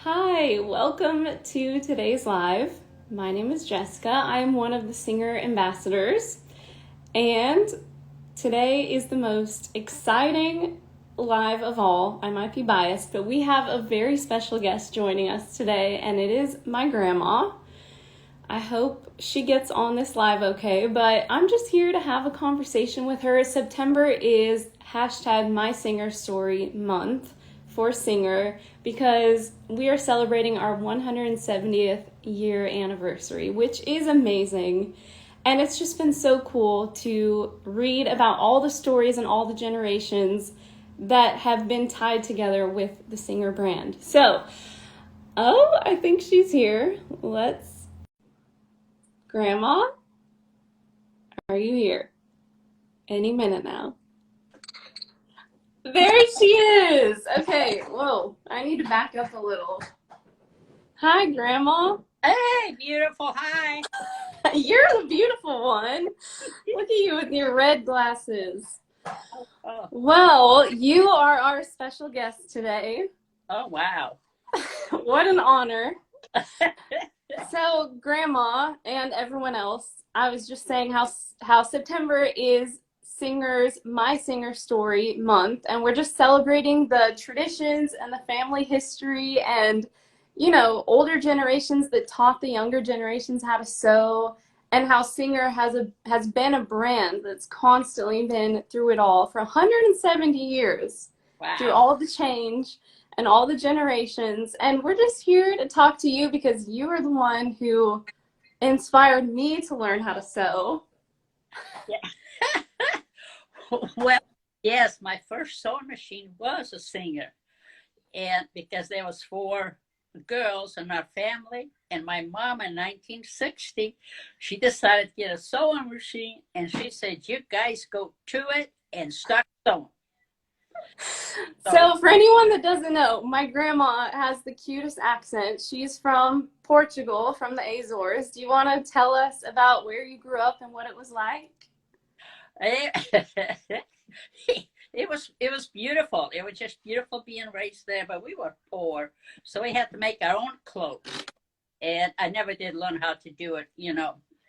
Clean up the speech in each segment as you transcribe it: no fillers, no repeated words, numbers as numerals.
Hi, welcome to today's live. My name is Jessica. I'm one of the singer ambassadors, and today is the most exciting live of all. I might be biased, but we have a very special guest joining us today, and it is my grandma. I hope she gets on this live okay, but I'm just here to have a conversation with her. September is hashtag My Singer Story month for Singer because we are celebrating our 170th year anniversary, which is amazing. And it's just been so cool to read about all the stories and all the generations that have been tied together with the Singer brand. So, I think she's here. Grandma, are you here? Any minute now. There she is. Okay, whoa, I need to back up a little. Hi, Grandma. Hey, beautiful. Hi. You're the beautiful one. Look at you with your red glasses. Oh, Well, you are our special guest today. oh wow. What an honor. So, Grandma and everyone else, I was just saying how September is My Singer Story month, and we're just celebrating the traditions and the family history and, older generations that taught the younger generations how to sew, and how Singer has been a brand that's constantly been through it all for 170 years, through Wow. all the change and all the generations. And we're just here to talk to you because you are the one who inspired me to learn how to sew. Yeah. Well, yes, my first sewing machine was a Singer. And because there was four girls in our family, and my mom in 1960, she decided to get a sewing machine, and she said, "You guys go to it and start sewing." So, So, for anyone that doesn't know, my grandma has the cutest accent. She's from Portugal, from the Azores. Do you want to tell us about where you grew up and what it was like? it was beautiful. It was just beautiful being raised there, but we were poor, so we had to make our own clothes. And I never did learn how to do it,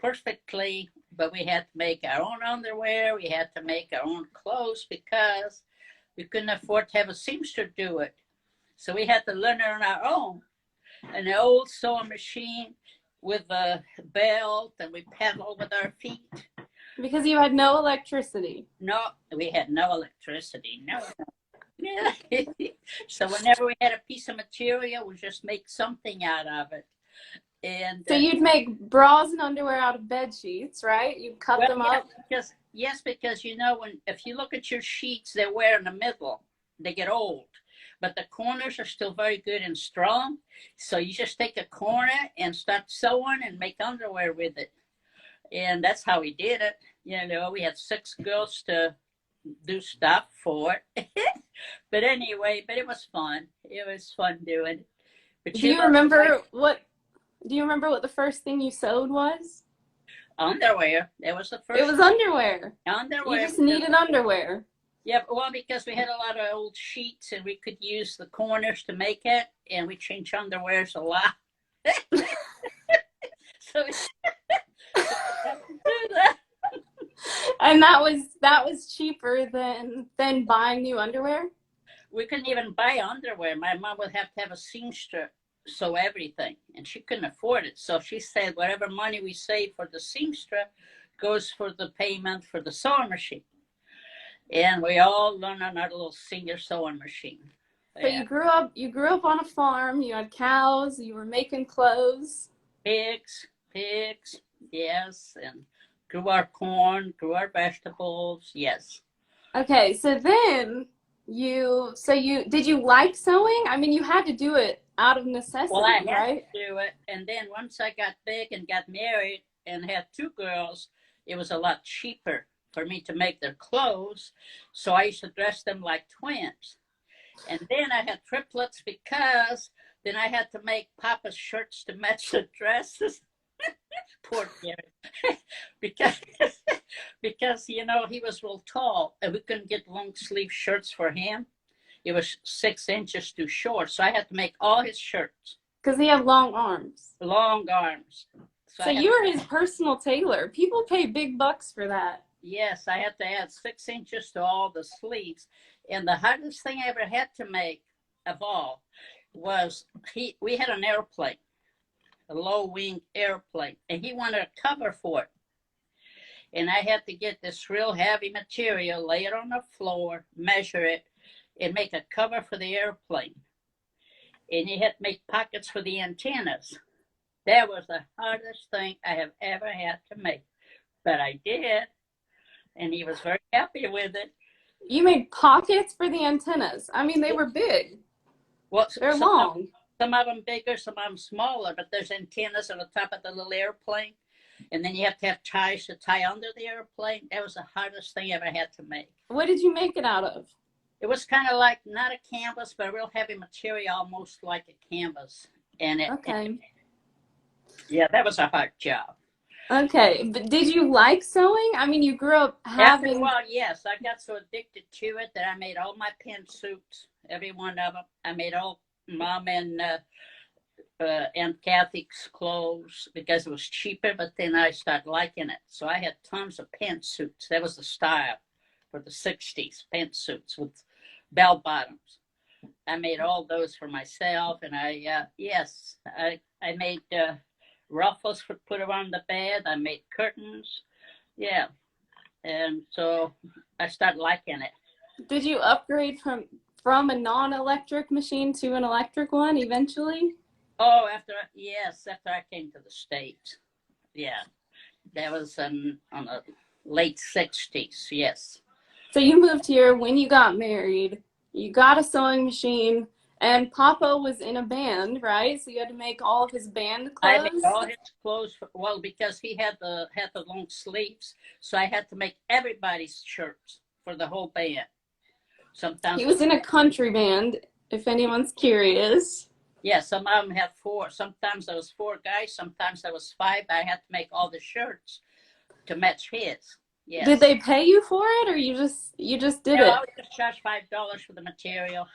perfectly, but we had to make our own underwear. We had to make our own clothes because we couldn't afford to have a seamster do it. So we had to learn it on our own. An old sewing machine with a belt, and we pedaled with our feet. Because you had no electricity. No, we had no electricity. No. Yeah. So whenever we had a piece of material, we just make something out of it. And So you'd make bras and underwear out of bed sheets, right? You'd cut well, them yeah, up. because if you look at your sheets, they wear in the middle, they get old, but the corners are still very good and strong. So you just take a corner and start sewing and make underwear with it, and that's how we did it. We had six girls to do stuff for it. But anyway, it was fun. It was fun doing it. But Do you remember what the first thing you sewed was? underwear. It was the It first was underwear. You underwear. just needed underwear. Yeah, well, because we had a lot of old sheets and we could use the corners to make it, and we changed underwears a lot. So we had to do that. And that was cheaper than buying new underwear. We couldn't even buy underwear. My mom would have to have a seamstress sew everything, and she couldn't afford it. So she said, whatever money we save for the seamstress goes for the payment for the sewing machine. And we all learned on our little Singer sewing machine. So Yeah. you grew up on a farm, you had cows, you were making clothes. Pigs, yes, and grew our corn, grew our vegetables, yes. Okay, so then you did you like sewing? I mean, you had to do it out of Well, I necessity, had right? to do it, and then once I got big and got married and had two girls, it was a lot cheaper for me to make their clothes, so I used to dress them like twins. And then I had triplets because then I had to make Papa's shirts to match the dresses. Poor Gary. because because he was real tall and we couldn't get long sleeve shirts for him. it was 6 inches too short. So I had to make all his shirts. Because he had long arms. Long arms. So you were his personal tailor. People pay big bucks for that. Yes, I had to add 6 inches to all the sleeves. And the hardest thing I ever had to make of all was we had an airplane, a low-wing airplane, and he wanted a cover for it. And I had to get this real heavy material, lay it on the floor, measure it, and make a cover for the airplane. And you had to make pockets for the antennas. That was the hardest thing I have ever had to make. But I did, and he was very happy with it. You made pockets for the antennas. I mean, they were big. Well, they're long. Some of them bigger, some of them smaller, but there's antennas on the top of the little airplane. And then you have to have ties to tie under the airplane. That was the hardest thing I ever had to make. What did you make it out of? It was kind of like, not a canvas, but a real heavy material, almost like a canvas. And yeah, that was a hard job. Okay, but did you like sewing? I mean, you grew up having... After a while, yes. I got so addicted to it that I made all my pantsuits, every one of them. I made all Mom and Kathy's clothes because it was cheaper, but then I started liking it. So I had tons of pantsuits. That was the style for the 60s, pantsuits with bell bottoms. I made all those for myself, and I made ruffles for put around the bed. I made curtains, yeah, and so I started liking it. Did you upgrade from a non-electric machine to an electric one eventually? Oh, after I came to the States, yeah, that was on the late 60s, yes. So you moved here when you got married. You got a sewing machine, and Papa was in a band, right? So you had to make all of his band clothes. I made all his clothes because he had the long sleeves, so I had to make everybody's shirts for the whole band. Sometimes he was in a country band, if anyone's curious. Yeah, some of them had 4. Sometimes there was 4 guys. Sometimes there was 5. I had to make all the shirts to match his. Yes. Did they pay you for it, or you just did it? I would just charge $5 for the material.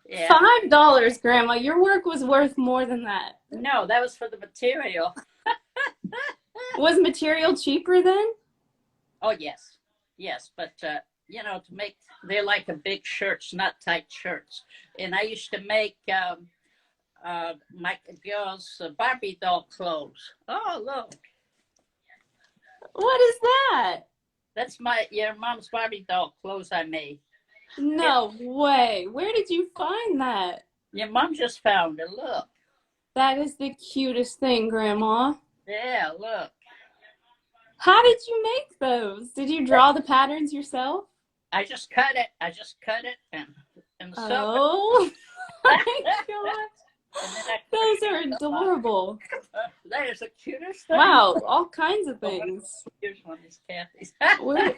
Yeah. $5, Grandma. Your work was worth more than that. No, that was for the material. Was material cheaper then? Oh yes, but to make, they're like a big shirts, not tight shirts. And I used to make my girls' Barbie doll clothes. Oh look. What is that? That's your mom's Barbie doll clothes I made. No way. Where did you find that? Your mom just found it. Look. That is the cutest thing, Grandma. Yeah, look. How did you make those? Did you draw the patterns yourself? I just cut it. and oh my God. Those are adorable. That is the cutest thing. Wow, all kinds of things. Here's one is Kathy's. I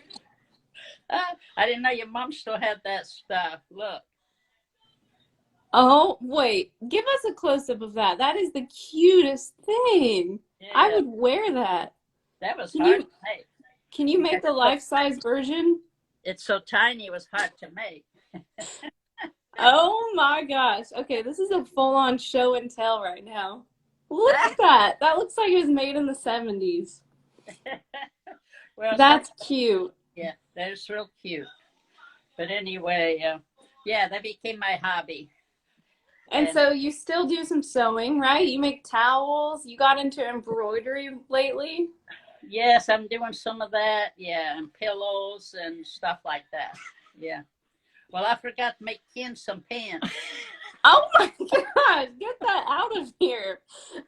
didn't know your mom still had that stuff. Look. Oh, wait. Give us a close-up of that. That is the cutest thing. Yeah. I would wear that. That was hard to make. Can you make the life-size version? It's so tiny, it was hard to make. Oh my gosh. Okay, this is a full-on show and tell right now. Look at that. That looks like it was made in the 70s. Well, that's cute. Yeah, that is real cute. But anyway, that became my hobby. And so you still do some sewing, right? You make towels. You got into embroidery lately? Yes, I'm doing some of that. Yeah, and pillows and stuff like that. Yeah. Well, I forgot to make Ken some pants. Oh my gosh, get that out of here.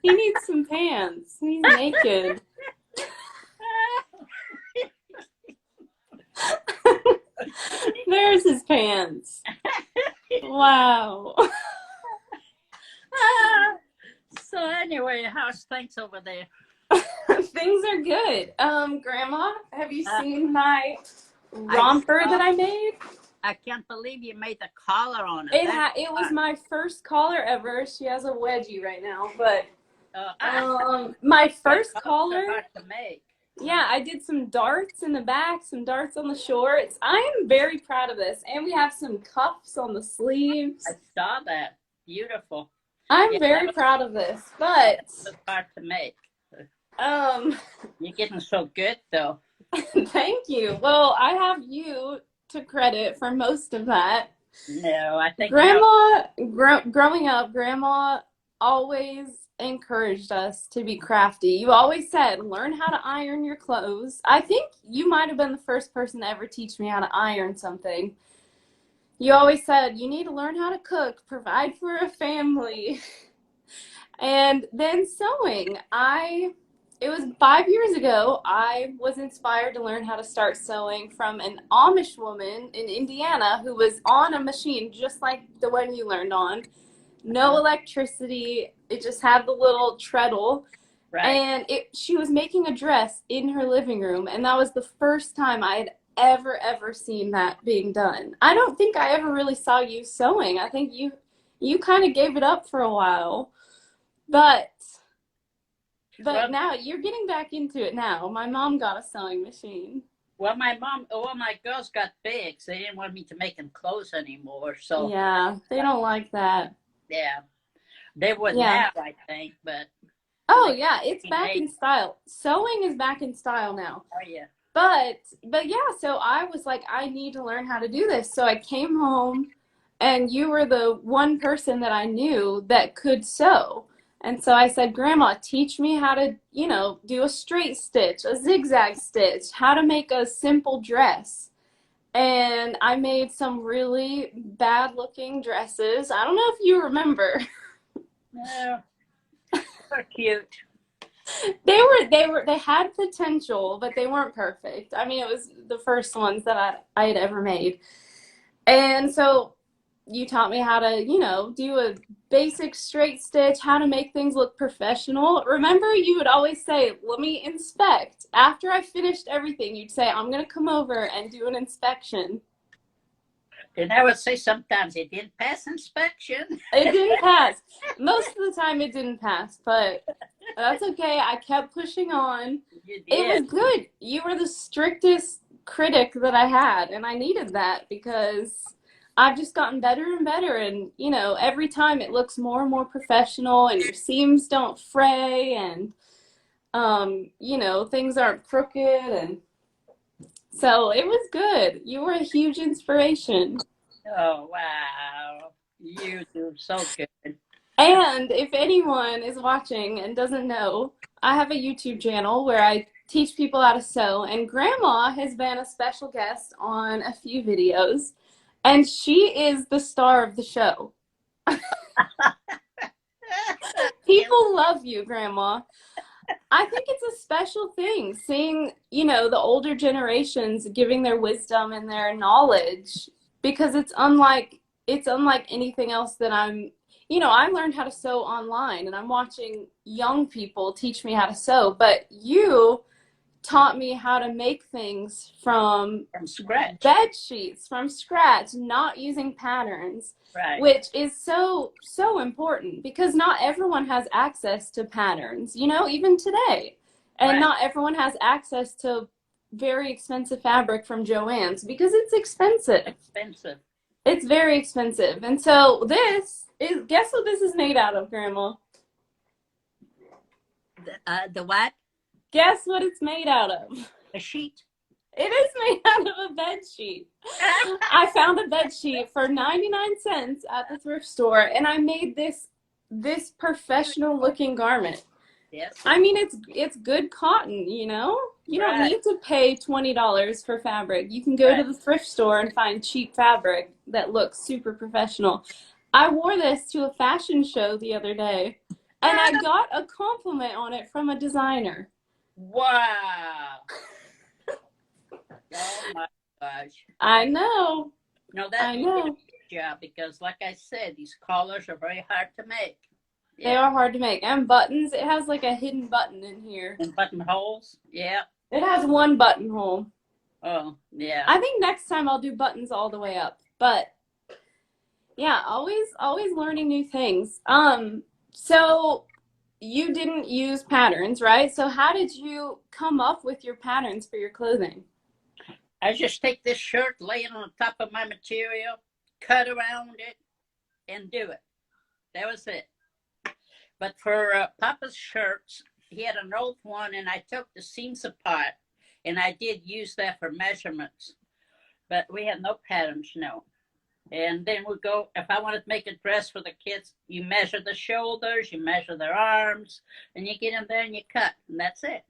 He needs some pants. He's naked. There's his pants. Wow. So anyway, how's things over there? Things are good. Grandma, have you seen my romper that I made? I can't believe you made the collar on it. It was my first collar ever. She has a wedgie right now, but my first collar. Hard to make. Yeah, I did some darts in the back, some darts on the shorts. I am very proud of this. And we have some cuffs on the I sleeves. saw that. Beautiful. I'm Yeah, that very proud of this. But was hard to make. um You're getting so good, though. thank you. Well, I have you to credit for most of that. No, I think no. Growing up, Grandma always encouraged us to be crafty. You always said, learn how to iron your clothes. I think you might have been the first person to ever teach me how to iron something. You always said, you need to learn how to cook, provide for a family. And then sewing. It was 5 years ago, I was inspired to learn how to start sewing from an Amish woman in Indiana who was on a machine just like the one you learned on. No electricity. It just had the little treadle. Right. And she was making a dress in her living room. And that was the first time I had ever seen that being done. I don't think I ever really saw you sewing. I think you kind of gave it up for a while. But Well, now you're getting back into it now. My mom got a sewing machine. well, my girls got big, so they didn't want me to make them clothes anymore. So, Yeah, they don't like that. yeah, they would Yeah. now, I think, but Oh like, yeah, it's back in style. Sewing is back in style now. oh yeah, But yeah, so I was like, I need to learn how to do this. So I came home and you were the one person that I knew that could sew. And so I said, Grandma, teach me how to, do a straight stitch, a zigzag stitch, how to make a simple dress. And I made some really bad looking dresses. I don't know if you remember. no, they're cute. They had potential, but they weren't perfect. I mean, it was the first ones that I had ever made. And so you taught me how to, do a basic straight stitch, how to make things look professional. Remember, you would always say, let me inspect. After I finished everything, you'd say, I'm going to come over and do an inspection. And I would say sometimes it didn't pass inspection. It didn't pass. Most of the time it didn't pass, but that's okay. I kept pushing on. You It did. was good. You were the strictest critic that I had, and I needed that because I've just gotten better and better. And, every time it looks more and more professional, and your seams don't fray, and, things aren't crooked. And so it was good. You were a huge inspiration. Oh, wow. You do so good. And if anyone is watching and doesn't know, I have a YouTube channel where I teach people how to sew, and Grandma has been a special guest on a few videos, and she is the star of the show. People love you, Grandma. I think it's a special thing seeing, the older generations giving their wisdom and their knowledge, because it's unlike anything else that I learned how to sew online, and I'm watching young people teach me how to sew, but you taught me how to make things from scratch. bed sheets from scratch, not using patterns, Right. which is so important because not everyone has access to patterns, even today. And Right. not everyone has access to very expensive fabric from Joann's because it's expensive. Expensive. It's very expensive. And so guess what this is made out of, Grandma? The what? Guess what it's made out of? A sheet. It is made out of a bed sheet. I found a bed sheet for 99 cents at the thrift store, and I made this professional looking garment. Yes. I mean, it's good cotton, You don't need to pay $20 for fabric. You can go to the thrift store and find cheap fabric that looks super professional. I wore this to a fashion show the other day, and I got a compliment on it from a designer. Wow. Oh my gosh. I know. No, that you did a good job because, like I said, these collars are very hard to make. Yeah. They are hard to make. And buttons, it has like a hidden button in here. And buttonholes, yeah. It has one buttonhole. Oh, yeah. I think next time I'll do buttons all the way up. But yeah, always learning new things. So you didn't use patterns, right? So how did you come up with your patterns for your clothing? I just take this shirt, lay it on top of my material, cut around it, and do it. That was it. But for Papa's shirts, he had an old one, and I took the seams apart, and I did use that for measurements. But we had no patterns, no. And then we go, if I wanted to make a dress for the kids, you measure the shoulders, you measure their arms, and you get in there and you cut, and that's it.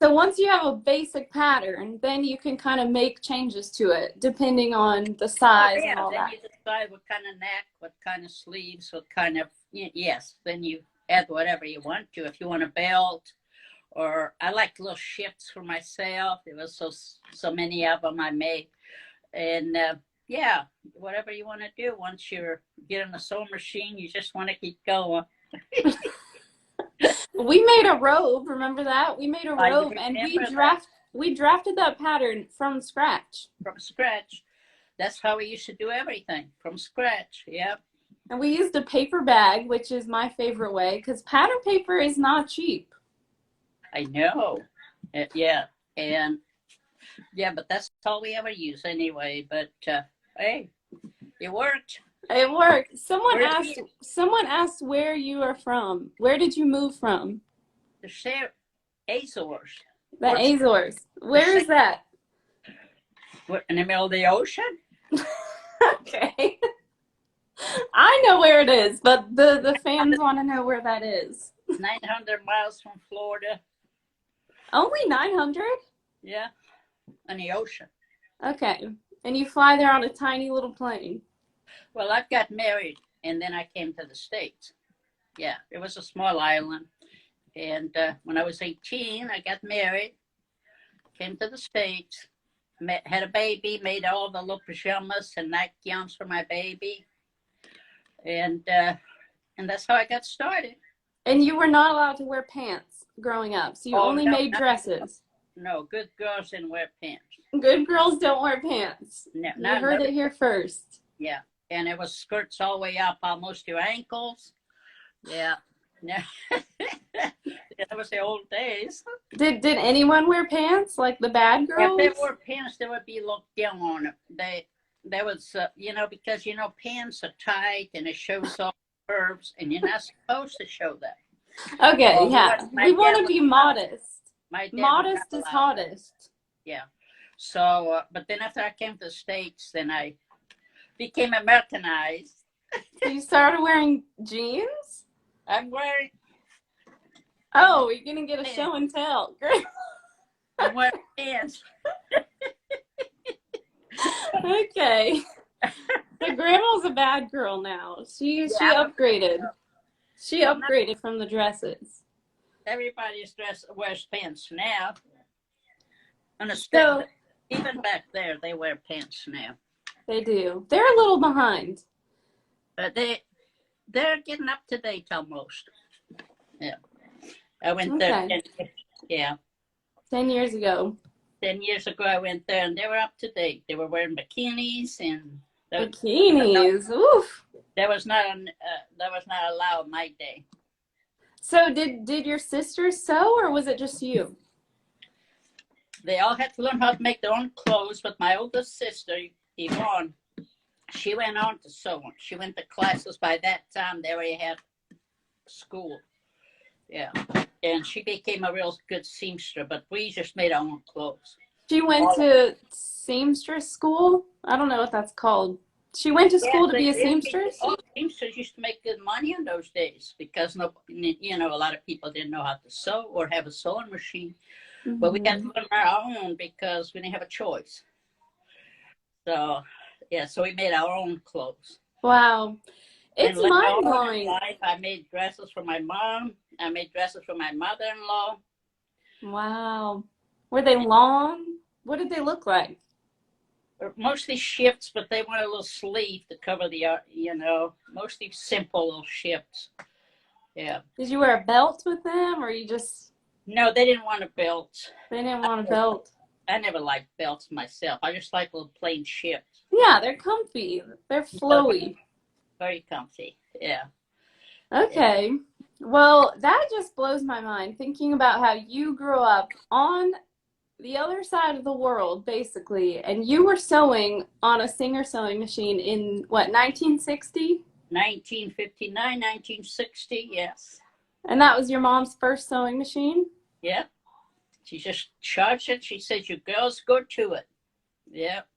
So once you have a basic pattern, then you can kind of make changes to it depending on the size and all then that. you decide what kind of neck, what kind of sleeves, what kind of, yes, then you add whatever you want to. If you want a belt, or I like little shifts for myself. There was so many of them I made. And yeah, whatever you want to do. Once you're getting a sewing machine, you just want to keep going. We made a robe, remember that? We made a robe and we drafted that pattern from scratch. From scratch. That's how we used to do everything, from scratch. Yep. And we used a paper bag, which is my favorite way, because pattern paper is not cheap. I know. Yeah. And yeah, but that's all we ever use anyway. But hey, it worked. It worked. Someone asked where you are from. Where did you move from? The Azores. The Azores. Where is that? What, in the middle of the ocean? Okay. I know where it is, but the fans want to know where that is. 900 miles from Florida. Only 900? Yeah, on the ocean. Okay. And you fly there on a tiny little plane. Well, I got married, and then I came to the States. Yeah, it was a small island. And when I was 18, I got married, came to the States, had a baby, made all the little pajamas and nightgowns for my baby. And that's how I got started. And you were not allowed to wear pants growing up, so you only made dresses. No, good girls didn't wear pants. Good girls don't wear pants. No, you heard it here first. Yeah, and it was skirts all the way up, almost to ankles. Yeah. Yeah. That was the old days. Did anyone wear pants, like the bad girls? If they wore pants, they would be looked down on them. They was, because, pants are tight and it shows all the curves, and you're not supposed to show that. Okay, yeah. We want to be modest. Modest is hottest. Yeah. So, but then after I came to the States, then I became Americanized. So you started wearing jeans? I'm wearing. Oh, you're going to get a show and tell. Great. I'm wearing pants. Okay. So grandma's a bad girl now. She upgraded. She upgraded from the dresses. Everybody's wears pants now. So, even back there, they wear pants now. They do. They're a little behind. But they're getting up to date almost. Yeah. I went there. Yeah. 10 years ago. 10 years ago, I went there, and they were up to date. They were wearing bikinis and bikinis. Oof. That was not allowed my day. So did your sisters sew, or was it just you? They all had to learn how to make their own clothes, but my oldest sister, Yvonne, she went on to sew. She went to classes. By that time, they already had school. Yeah. And she became a real good seamstress, but we just made our own clothes. She went to seamstress school? I don't know what that's called. She went to school to be a seamstress? Seamsters used to make good money in those days because, a lot of people didn't know how to sew or have a sewing machine. Mm-hmm. But we had to learn our own because we didn't have a choice. So, yeah, so we made our own clothes. Wow. It's mind-blowing. I made dresses for my mom. I made dresses for my mother-in-law. Wow. Were they long? What did they look like? Mostly shifts, but they want a little sleeve to cover the, mostly simple little shifts. Yeah. Did you wear a belt with them, or you just? No, they didn't want a belt. They didn't want a belt. I never liked belts myself. I just like little plain shifts. Yeah, they're comfy. They're flowy. Very comfy. Yeah. Okay. Well, that just blows my mind thinking about how you grew up on the other side of the world, basically, and you were sewing on a Singer sewing machine in what, 1960? 1959, 1960, yes. And that was your mom's first sewing machine? Yep. She just charged it. She says, you girls go to it. Yep.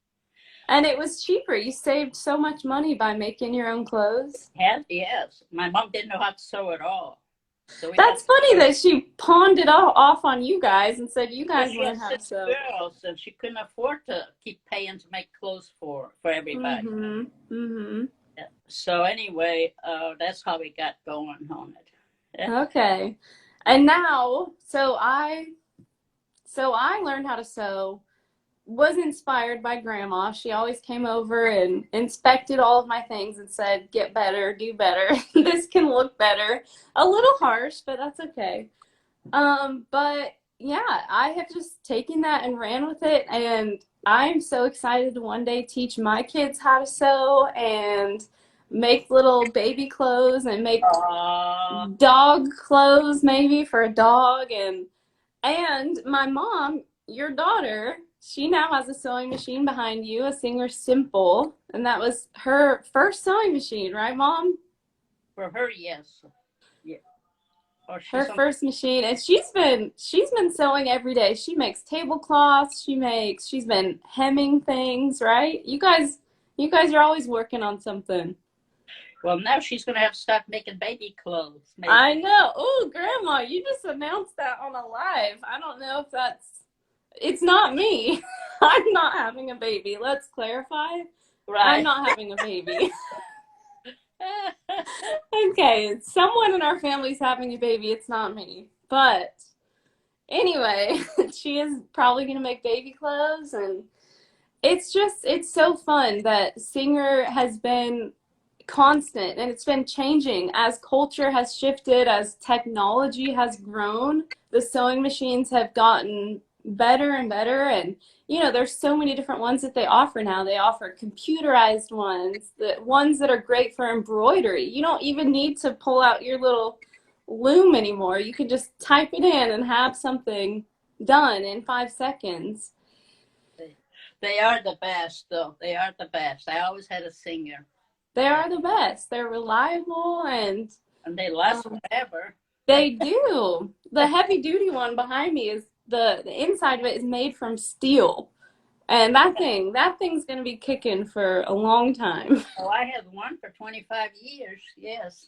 And it was cheaper. You saved so much money by making your own clothes. Yes. My mom didn't know how to sew at all. So we had That's funny that she pawned it all off on you guys and said, you guys she learn had how to 6 sew. girls, and she couldn't afford to keep paying to make clothes for everybody. Mm-hmm. Mm-hmm. Yeah. So anyway, that's how we got going on it. Yeah. Okay. And now, so I learned how to sew, was inspired by grandma. She always came over and inspected all of my things and said, get better, do better. This can look better. A little harsh, but that's okay. But yeah, I have just taken that and ran with it, and I'm so excited to one day teach my kids how to sew and make little baby clothes and make dog clothes maybe for a dog. And my mom, your daughter, she now has a sewing machine behind you, a Singer Simple, and that was her first sewing machine, right, Mom? For her, yes. Yeah. Or Her first machine, and she's been sewing every day. She makes tablecloths, she's been hemming things, right? You guys are always working on something. Well, now she's going to have to start making baby clothes. Maybe. I know. Oh, Grandma, you just announced that on a live. I don't know if it's not me. I'm not having a baby. Let's clarify. Right. I'm not having a baby. Okay, someone in our family's having a baby. It's not me. But anyway, she is probably going to make baby clothes, and it's so fun that Singer has been constant, and it's been changing as culture has shifted, as technology has grown. The sewing machines have gotten better and better, and there's so many different ones that they offer now. They offer computerized ones, the ones that are great for embroidery. You don't even need to pull out your little loom anymore. You can just type it in and have something done in 5 seconds. They are the best, though. They are the best. I always had a Singer. They are the best. They're reliable, and they last forever. They do. The heavy duty one behind me is the inside of it is made from steel. And that thing's going to be kicking for a long time. Oh, I had one for 25 years. Yes.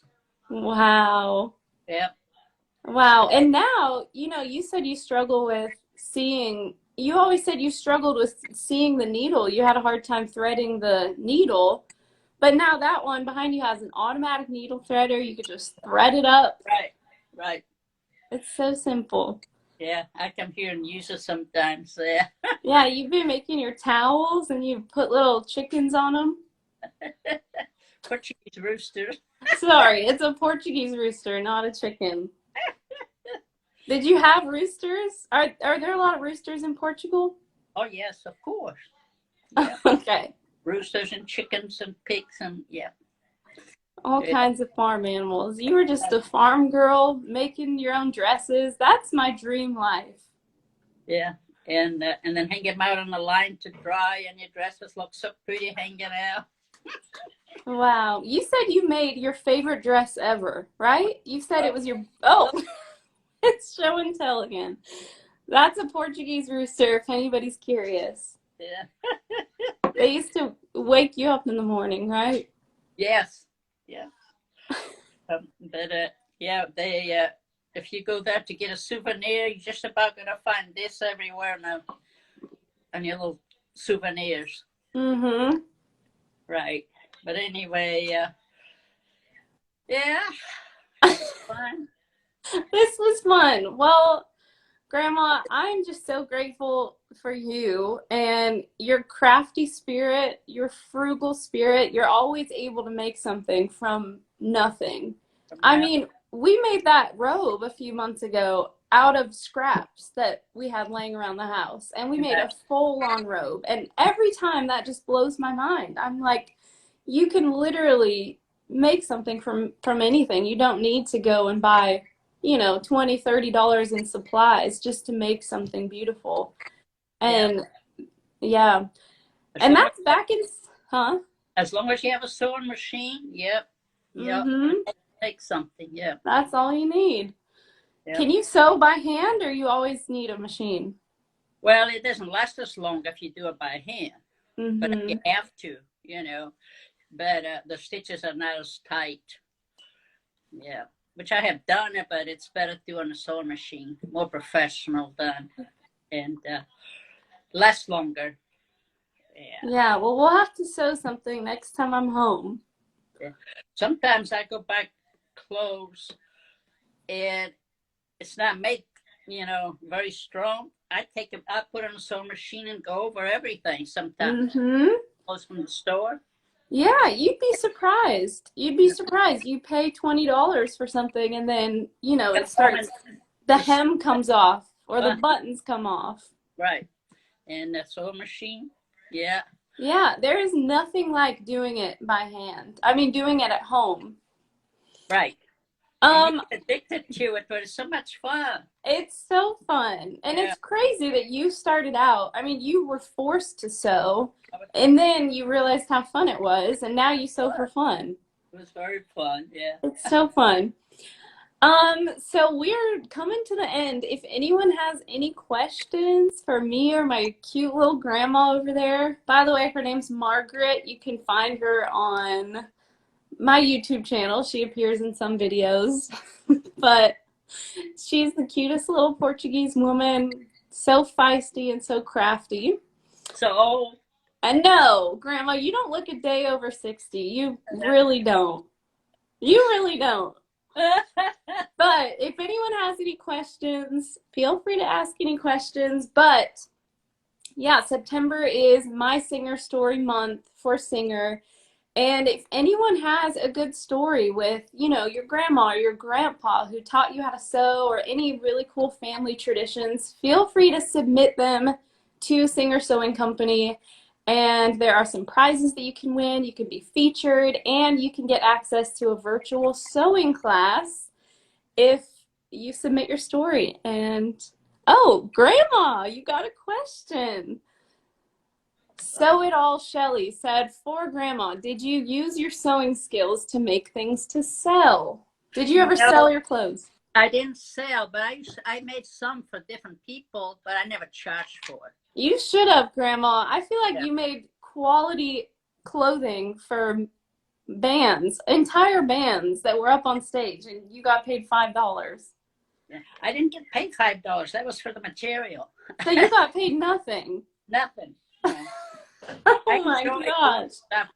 Wow. Yep. Wow. And now, you said you struggle with seeing, you always said you struggled with seeing the needle. You had a hard time threading the needle. But now that one behind you has an automatic needle threader. You could just thread it up. Right. It's so simple. Yeah, I come here and use it sometimes. Yeah. Yeah, you've been making your towels and you put little chickens on them. Portuguese roosters. Sorry, it's a Portuguese rooster, not a chicken. Did you have roosters? Are there a lot of roosters in Portugal? Oh, yes, of course. Yeah. Okay. Roosters and chickens and pigs and yeah. All kinds of farm animals. You were just a farm girl making your own dresses. That's my dream life. Yeah, and then hang them out on the line to dry, and your dresses look so pretty hanging out. Wow. You said you made your favorite dress ever, right? You said it was your... It's show and tell again. That's a Portuguese rooster, if anybody's curious. Yeah. They used to wake you up in the morning, right? Yes. Yeah. But yeah, they if you go there to get a souvenir, you're just about gonna find this everywhere now on your little souvenirs. Mm-hmm. Right. But anyway, yeah, fun. This was fun. Well, Grandma, I'm just so grateful for you and your crafty spirit, your frugal spirit. You're always able to make something from nothing. I mean, we made that robe a few months ago out of scraps that we had laying around the house, and we made a full-on robe. And every time that just blows my mind. I'm like, you can literally make something from anything. You don't need to go and buy, you know, $20, $30 in supplies just to make something beautiful. Yeah. And yeah, As and long as, that's back in, huh? as long as you have a sewing machine, yep. Yep. Mm-hmm. Make something, yeah. That's all you need. Yep. Can you sew by hand or you always need a machine? Well, it doesn't last as long if you do it by hand, but if you Mm-hmm. have to, but the stitches are not as tight. Yeah, which I have done it, but it's better doing a sewing machine, more professional done, and less longer. Yeah. Yeah, well, we'll have to sew something next time I'm home. Yeah. Sometimes I go buy clothes and it's not made, very strong. I put it on a sewing machine and go over everything sometimes. Mm-hmm. Clothes from the store. Yeah, you'd be surprised. You'd be surprised. You pay $20 for something and then, you know, it starts, the It's, hem comes off or the buttons come off. right. And the sewing machine. Yeah. Yeah, there is nothing like doing it by hand. I mean, doing it at home. Right. And you Um, get addicted to it, but it's so much fun. it's so fun. And Yeah. it's crazy that you started out. I mean, you were forced to sew, and then you realized how fun it was, and now you sew for fun. It was very fun. Yeah. It's so fun. So we're coming to the end. If anyone has any questions for me or my cute little grandma over there, by the way, her name's Margaret. You can find her on my YouTube channel. She appears in some videos, but she's the cutest little Portuguese woman, so feisty and so crafty. So And no, Grandma, you don't look a day over 60. You really don't. You really don't. But if anyone has any questions, feel free to ask any questions. But yeah, September is my Singer Story month for Singer. And if anyone has a good story with, you know, your grandma or your grandpa who taught you how to sew or any really cool family traditions, feel free to submit them to Singer Sewing Company. And there are some prizes that you can win. You can be featured and you can get access to a virtual sewing class if you submit your story. And oh, Grandma, you got a question. Sew It All Shelly said, for Grandma, did you use your sewing skills to make things to sell? Did you ever sell your clothes? I didn't sell, but I made some for different people, but I never charged for it. You should have, Grandma. I feel like you made quality clothing for bands, entire bands that were up on stage, and you got paid $5. Yeah. I didn't get paid $5. That was for the material. So you got paid nothing. Nothing. Oh my gosh.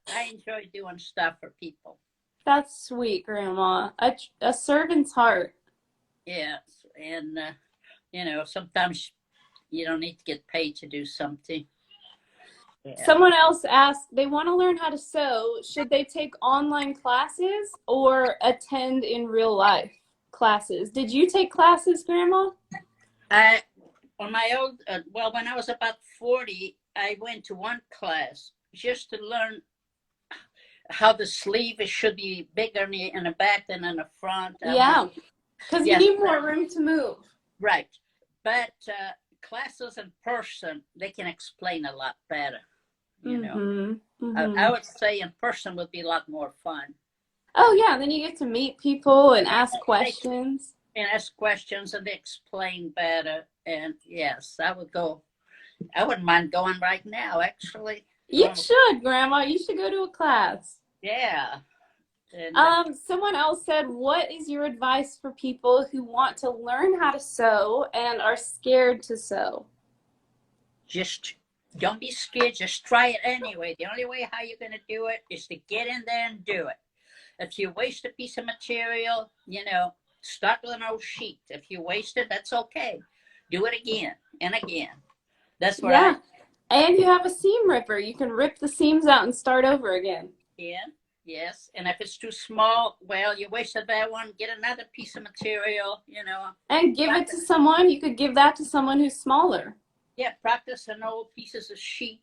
I enjoy doing stuff for people. That's sweet, Grandma. A servant's heart. Yes. And, sometimes you don't need to get paid to do something. Yeah. Someone else asked, they want to learn how to sew. Should they take online classes or attend in real life classes? Did you take classes, Grandma? When I was about 40, I went to one class just to learn how the sleeve should be bigger in the back than in the front. Yeah, because you need more room to move. Right. But classes in person, they can explain a lot better. I would say in person would be a lot more fun. Oh, yeah. Then you get to meet people and ask questions. And they explain better. And yes, I wouldn't mind going right now, actually. You should, Grandma. You should go to a class. Yeah. And, someone else said, what is your advice for people who want to learn how to sew and are scared to sew? Just don't be scared. Just try it anyway. The only way how you're going to do it is to get in there and do it. If you waste a piece of material, start with an old sheet. If you waste it, that's okay. Do it again and again. That's what And you have a seam ripper. You can rip the seams out and start over again. Yeah. Yes. And if it's too small, well, you wasted that one. Get another piece of material, And give it to someone. You could give that to someone who's smaller. Yeah. Practice on old pieces of sheet,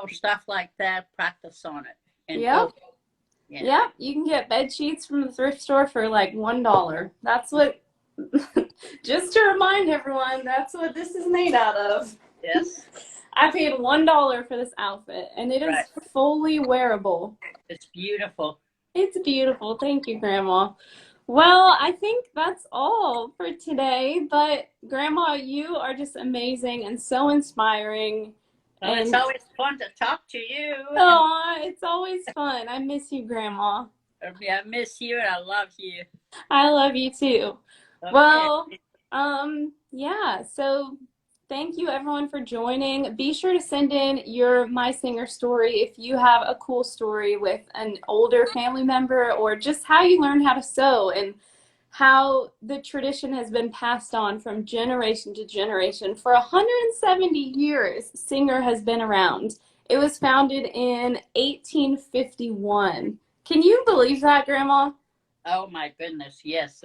stuff like that. Practice on it. And Yeah. Yeah, you can get bed sheets from the thrift store for like $1. That's what, just to remind everyone, that's what this is made out of. Yes. I paid $1 for this outfit, and it is Right. fully wearable. It's beautiful. It's beautiful. Thank you, Grandma. Well, I think that's all for today, but Grandma, you are just amazing and so inspiring. Well, it's And always fun to talk to you. oh, it's always fun. I miss you, Grandma. I miss you and I love you. I love you too. Okay. Well, yeah, so thank you everyone for joining. Be sure to send in your My Singer story if you have a cool story with an older family member or just how you learned how to sew and how the tradition has been passed on from generation to generation. For 170 years, Singer has been around. It was founded in 1851. Can you believe that, Grandma? Oh my goodness. Yes,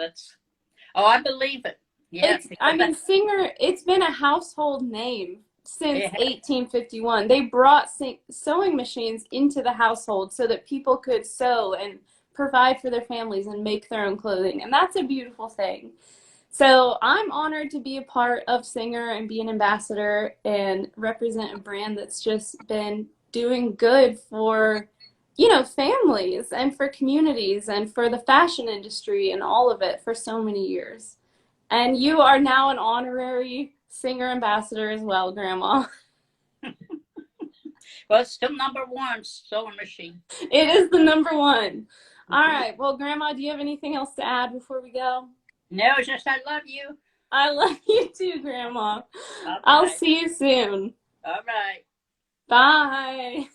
oh, I believe it. Yeah, I because mean, Singer, it's been a household name since it, 1851. They brought sewing machines into the household so that people could sew and provide for their families and make their own clothing. And that's a beautiful thing. So I'm honored to be a part of Singer and be an ambassador and represent a brand that's just been doing good for, families and for communities and for the fashion industry and all of it for so many years. And you are now an honorary Singer ambassador as well, Grandma. well, it's still number one sewing machine. It is the number one. All right. Well, Grandma, do you have anything else to add before we go? No, it's just I love you. I love you too, Grandma. All I'll right. see you soon. All right. Bye.